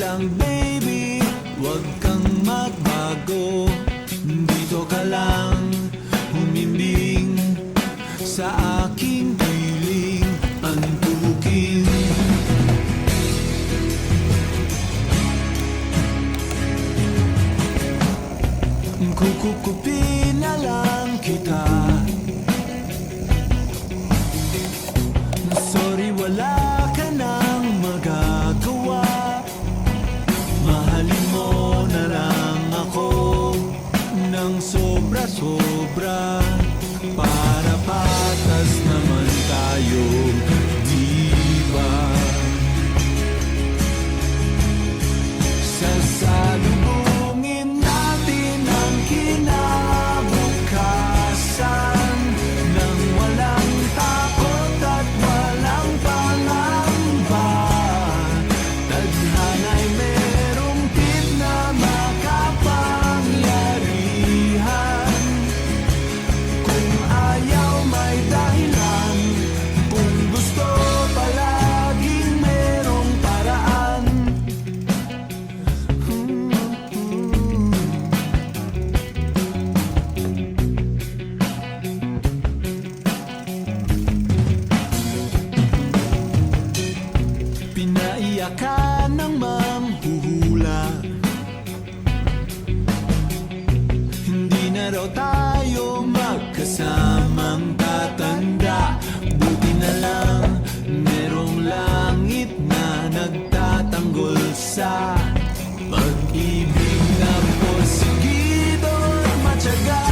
lang baby, huwag kang magbago. Dito ka lang humimbing sa aking piling antukin. Kukupin na lang kita. Sorry, wala ka nang magagawa. Mahalin mo na lang ako ng sobra-sobra, para patas naman tayo, di ba? Sasalubungin natin ang kinabukasan nang walang takot at walang pangamba. Tadhana'y merong tip na makapangyarihan. Kung ayaw may dahilan, kung gusto palaging merong paraan. Pinaiyakan ng mamhuhula, hindi na raw tayo magkasamang tatanda. Buti na lang merong langit na nagtatanggol sa pag-ibig na porsigido at matyaga.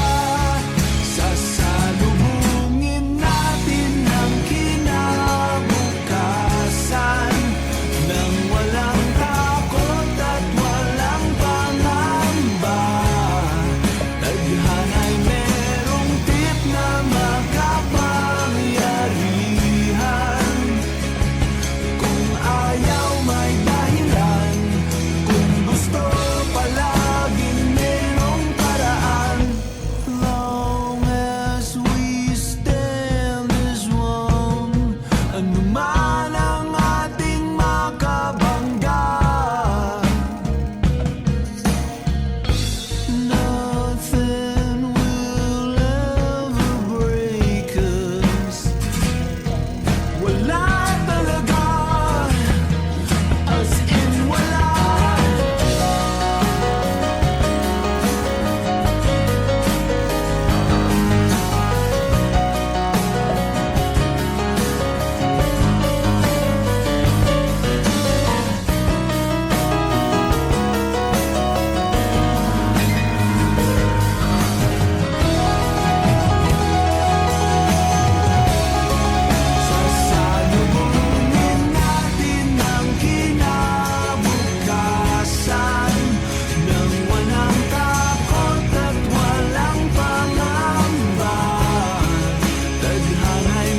Sasalubungin natin ang kinabukasan nang walang takot at walang pangamba. Tadhana'y merong tip na makapangyarihan. Kung ayaw may dahilan, kung gusto palaging merong paraan. Long as we stand as one, anuman ang ating makabangga, nothing will ever break us. Wala talaga, as in wala. Sasalubungin natin ang kinabukasan nang walang takot at walang pangamba. Tadhana'y